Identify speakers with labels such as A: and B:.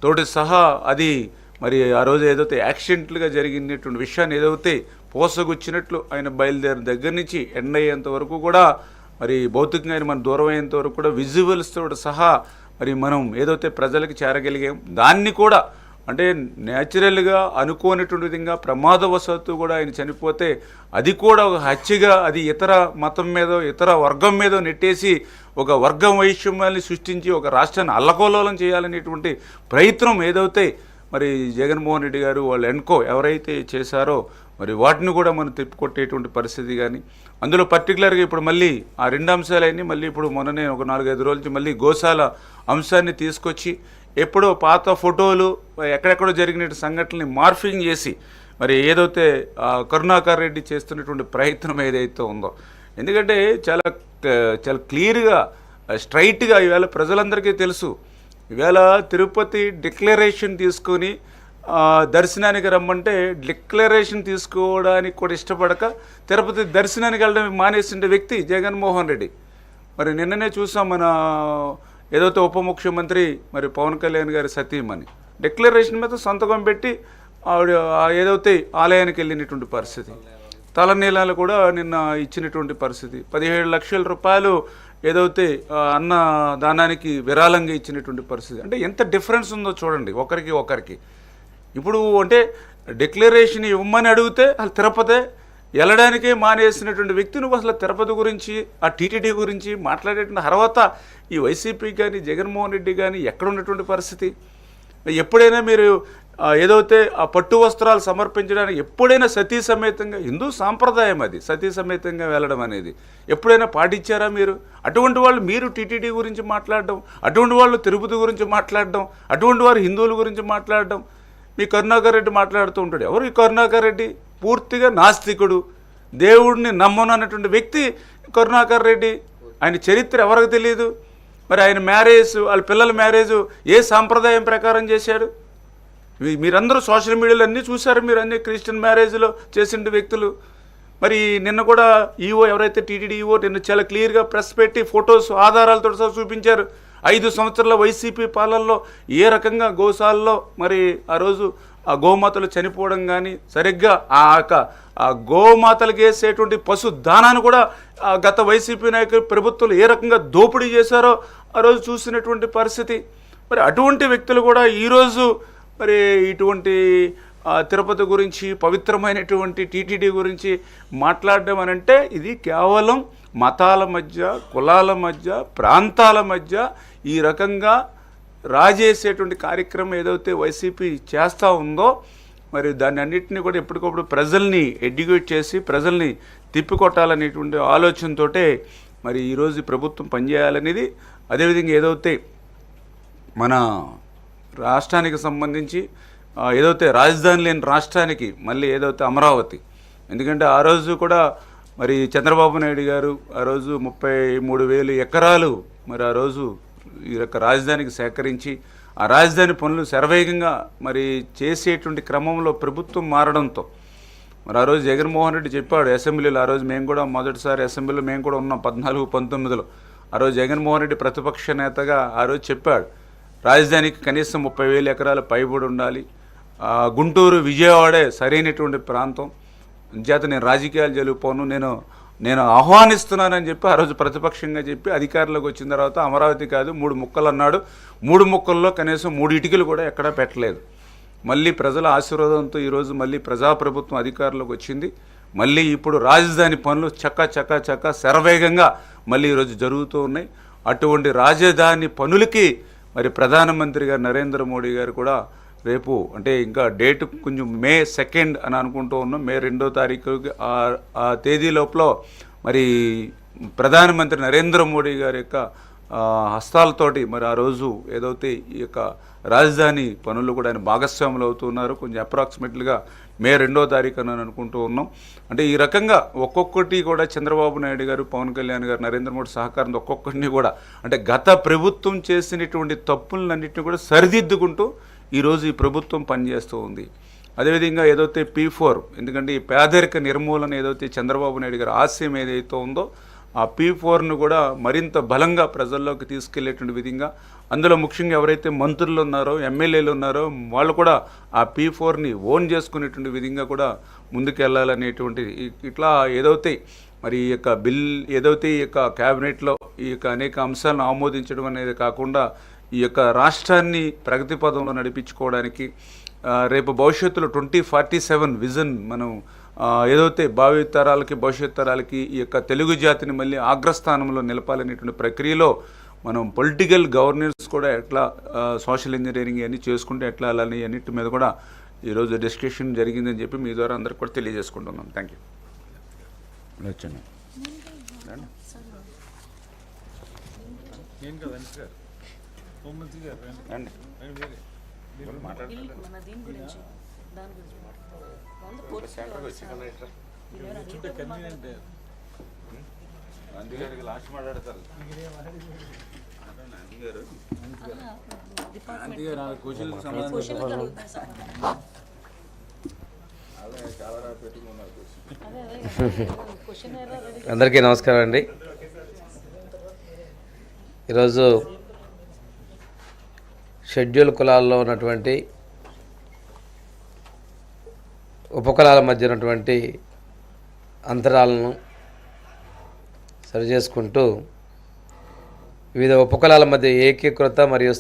A: తోటి సహా అది మరి ఆ రోజు ఏదైతే యాక్సిడెంట్లుగా జరిగినటువంటి విషయాన్ని ఏదైతే పోసగుచ్చినట్లు ఆయన బయలుదేరిన దగ్గర నుంచి ఎండ్ అయ్యేంత వరకు కూడా మరి భౌతికంగా ఆయన మన దూరం అయ్యేంత వరకు కూడా విజువల్స్తో సహా మరి మనం ఏదైతే ప్రజలకు చేరగలిగాం దాన్ని కూడా అంటే న్యాచురల్గా అనుకోనటువంటి విధంగా ప్రమాదవశాత్తు కూడా ఆయన చనిపోతే అది కూడా ఒక హత్యగా అది ఇతర మతం మీదో ఇతర వర్గం మీదో నెట్టేసి ఒక వర్గం వైషమ్యాన్ని సృష్టించి ఒక రాష్ట్రాన్ని అల్లకల్లోలం చేయాలనేటువంటి ప్రయత్నం ఏదైతే మరి జగన్మోహన్ రెడ్డి గారు వాళ్ళు ఎన్కో ఎవరైతే చేశారో మరి వాటిని కూడా మనం తిప్పికొట్టేటువంటి పరిస్థితి కానీ అందులో పర్టికులర్గా ఇప్పుడు మళ్ళీ ఆ రెండు అంశాలన్నీ మళ్ళీ ఇప్పుడు మొన్ననే ఒక 4-5 రోజుల నుంచి మళ్ళీ గోశాల అంశాన్ని తీసుకొచ్చి ఎప్పుడో పాత ఫోటోలు ఎక్కడెక్కడో జరిగిన సంఘటనని మార్ఫింగ్ చేసి మరి ఏదైతే కరుణాకర్ రెడ్డి చేస్తున్నటువంటి ప్రయత్నం ఏదైతే ఉందో ఎందుకంటే చాలా చాలా క్లియర్గా స్ట్రైట్గా ఈవేళ ప్రజలందరికీ తెలుసు ఈవేళ తిరుపతి డిక్లరేషన్ తీసుకొని దర్శనానికి రమ్మంటే డిక్లరేషన్ తీసుకోవడానికి కూడా ఇష్టపడక తిరుపతి దర్శనానికి వెళ్ళడం మానేసిన వ్యక్తి జగన్మోహన్ రెడ్డి. మరి నిన్ననే చూసాం మన ఏదైతే ఉప ముఖ్యమంత్రి మరి పవన్ కళ్యాణ్ గారి సతీమణి డిక్లరేషన్ మీద సంతకం పెట్టి ఆవిడ ఏదైతే ఆలయానికి వెళ్ళినటువంటి పరిస్థితి, తలనీలాలు కూడా నిన్న ఇచ్చినటువంటి పరిస్థితి, 17 లక్షల రూపాయలు ఏదైతే అన్న దానానికి విరాళంగా ఇచ్చినటువంటి పరిస్థితి. అంటే ఎంత డిఫరెన్స్ ఉందో చూడండి ఒకరికి. ఇప్పుడు అంటే డిక్లరేషన్ ఇవ్వమని అడిగితే అసలు తిరుపతి వెళ్ళడానికే మానేసినటువంటి వ్యక్తి నువ్వు అసలు తిరుపతి గురించి ఆ టీటీడీ గురించి మాట్లాడేటువంటి అర్హత ఈ వైసీపీ కానీ జగన్మోహన్ రెడ్డి కానీ ఎక్కడ ఉన్నటువంటి పరిస్థితి? ఎప్పుడైనా మీరు ఏదైతే ఆ పట్టు వస్త్రాలు సమర్పించడానికి ఎప్పుడైనా సతీ సమేతంగా హిందూ సాంప్రదాయం అది సతీ సమేతంగా వెళ్ళడం అనేది ఎప్పుడైనా పాటించారా మీరు? అటువంటి వాళ్ళు మీరు టీటీడీ గురించి మాట్లాడడం, అటువంటి వాళ్ళు తిరుపతి గురించి మాట్లాడడం, అటువంటి వారు హిందువుల గురించి మాట్లాడడం. మీ కరుణాకర్ రెడ్డి మాట్లాడుతూ ఉంటాడు. ఎవరు ఈ కరుణాకర్ రెడ్డి? పూర్తిగా నాస్తికుడు, దేవుడిని నమ్మను అన్నటువంటి వ్యక్తి కరుణాకర్ రెడ్డి. ఆయన చరిత్ర ఎవరికి తెలియదు. మరి ఆయన మ్యారేజ్ వాళ్ళ పిల్లల మ్యారేజ్ ఏ సాంప్రదాయం ప్రకారం చేశాడు? మీరందరూ సోషల్ మీడియాలో అన్నీ చూశారు, మీరు అన్ని క్రిస్టియన్ మ్యారేజ్లో చేసిన వ్యక్తులు. మరి నిన్న కూడా ఈవో ఎవరైతే టీటీడీ ఈవో నిన్న చాలా క్లియర్గా ప్రెస్ పెట్టి ఫొటోస్ ఆధారాలతో సహా చూపించారు. 5 సంవత్సరాల వైసీపీ పాలనలో ఏ రకంగా గోశాలలో మరి ఆ రోజు ఆ గోమాతలు చనిపోవడం కానీ సరిగ్గా ఆ గోమాతలకు వేసేటువంటి పశు దానాన్ని కూడా గత వైసీపీ నాయకులు ప్రభుత్వాలు ఏ రకంగా దోపిడీ చేశారో ఆ రోజు చూసినటువంటి పరిస్థితి. మరి అటువంటి వ్యక్తులు కూడా ఈరోజు మరి ఇటువంటి తిరుపతి గురించి పవిత్రమైనటువంటి టీటీడీ గురించి మాట్లాడడం అనంటే ఇది కేవలం మతాల మధ్య, కులాల మధ్య, ప్రాంతాల మధ్య ఈ రకంగా రాజేసేటువంటి కార్యక్రమం ఏదైతే వైసీపీ చేస్తూ ఉందో మరి దాన్ని అన్నింటినీ కూడా ఎప్పటికప్పుడు ప్రజల్ని ఎడ్యుకేట్ చేసి ప్రజల్ని తిప్పికొట్టాలనేటువంటి ఆలోచనతోటే మరి ఈరోజు ప్రభుత్వం పనిచేయాలనేది. అదేవిధంగా ఏదైతే మన రాష్ట్రానికి సంబంధించి ఏదైతే రాజధాని లేని రాష్ట్రానికి మళ్ళీ ఏదైతే అమరావతి, ఎందుకంటే ఆ రోజు కూడా మరి చంద్రబాబు నాయుడు గారు ఆ రోజు 33,000 ఎకరాలు మరి ఆ రోజు ఈ యొక్క రాజధానికి సేకరించి ఆ రాజధాని పనులు శరవేగంగా మరి చేసేటువంటి క్రమంలో ప్రభుత్వం మారడంతో మరి ఆ రోజు జగన్మోహన్ రెడ్డి చెప్పాడు అసెంబ్లీలో. ఆ రోజు మేము కూడా మొదటిసారి అసెంబ్లీలో మేము కూడా ఉన్నాం 14-19లో. ఆ రోజు జగన్మోహన్ రెడ్డి ప్రతిపక్ష నేతగా ఆ రోజు చెప్పాడు రాజధానికి కనీసం 30,000 ఎకరాల పైబడి ఉండాలి, గుంటూరు విజయవాడే సరైనటువంటి ప్రాంతం, చేత నేను రాజకీయాలు జరుగుపోను, నేను ఆహ్వానిస్తున్నానని చెప్పి ఆ రోజు ప్రతిపక్షంగా చెప్పి అధికారంలోకి వచ్చిన తర్వాత అమరావతి కాదు 3 ముక్కలు అన్నాడు. 3 ముక్కల్లో కనీసం 3 ఇటుకలు కూడా ఎక్కడా పెట్టలేదు. మళ్ళీ ప్రజల ఆశీర్వాదంతో ఈరోజు మళ్ళీ ప్రజాప్రభుత్వం అధికారంలోకి వచ్చింది. మళ్ళీ ఇప్పుడు రాజధాని పనులు చక్క శరవేగంగా మళ్ళీ ఈరోజు జరుగుతూ ఉన్నాయి. అటువంటి రాజధాని పనులకి మరి ప్రధానమంత్రి గారు నరేంద్ర మోడీ గారు కూడా రేపు అంటే ఇంకా డేట్ కొంచెం May 2 అని అనుకుంటూ ఉన్నాం. May 2వ తారీఖు ఆ తేదీ లోపల మరి ప్రధానమంత్రి నరేంద్ర మోడీ గారి యొక్క హస్తాలతోటి మరి ఆ రోజు ఏదైతే ఈ యొక్క రాజధాని పనులు కూడా ఆయన భాగస్వాములు అవుతున్నారు. కొంచెం అప్రాక్సిమేట్లీగా May 2వ తారీఖు అని అనుకుంటూ ఉన్నాం. అంటే ఈ రకంగా ఒక్కొక్కటి కూడా చంద్రబాబు నాయుడు గారు, పవన్ కళ్యాణ్ గారు, నరేంద్ర మోడీ సహకారంతో ఒక్కొక్కటిని కూడా అంటే గత ప్రభుత్వం చేసినటువంటి తప్పులన్నింటినీ కూడా సరిదిద్దుకుంటూ ఈరోజు ఈ ప్రభుత్వం పనిచేస్తూ ఉంది. అదేవిధంగా ఏదైతే P4 ఎందుకంటే ఈ పేదరిక నిర్మూలన ఏదైతే చంద్రబాబు నాయుడు గారి ఆశయం ఏదైతే ఉందో ఆ P4ను కూడా మరింత బలంగా ప్రజల్లోకి తీసుకెళ్లేటువంటి విధంగా అందులో ముఖ్యంగా ఎవరైతే మంత్రులు ఉన్నారో ఎమ్మెల్యేలు ఉన్నారో వాళ్ళు కూడా ఆ P4ని ఓన్ చేసుకునేటువంటి విధంగా కూడా ముందుకెళ్ళాలనేటువంటి ఇట్లా ఏదైతే మరి ఈ యొక్క బిల్ ఏదైతే ఈ యొక్క క్యాబినెట్లో ఈ యొక్క అనేక అంశాలను ఆమోదించడం అనేది కాకుండా ఈ యొక్క రాష్ట్రాన్ని ప్రగతి పదంలో నడిపించుకోవడానికి రేపు భవిష్యత్తులో 2047 విజన్ మనం ఏదైతే భావితరాలకి భవిష్యత్ తరాలకి ఈ యొక్క తెలుగు జాతిని మళ్ళీ అగ్రస్థానంలో నిలపాలనేటువంటి ప్రక్రియలో మనం పొలిటికల్ గవర్నెన్స్ కూడా ఎట్లా సోషల్ ఇంజనీరింగ్ అన్నీ చేసుకుంటే ఎట్లా వెళ్ళాలి అన్నిటి మీద కూడా ఈరోజు డిస్కషన్ జరిగిందని చెప్పి మీ ద్వారా అందరికి కూడా తెలియజేసుకుంటున్నాం. Thank you. వచ్చాను అందుగారికి లాస్ట్ మాట్లాడతారు.
B: అందరికీ నమస్కారం అండి. ఈరోజు షెడ్యూల్ కులాల్లో ఉన్నటువంటి ఉపకులాల మధ్య ఉన్నటువంటి అంతరాలను సరిచేసుకుంటూ వివిధ ఉపకులాల మధ్య ఏకీకృత మరియు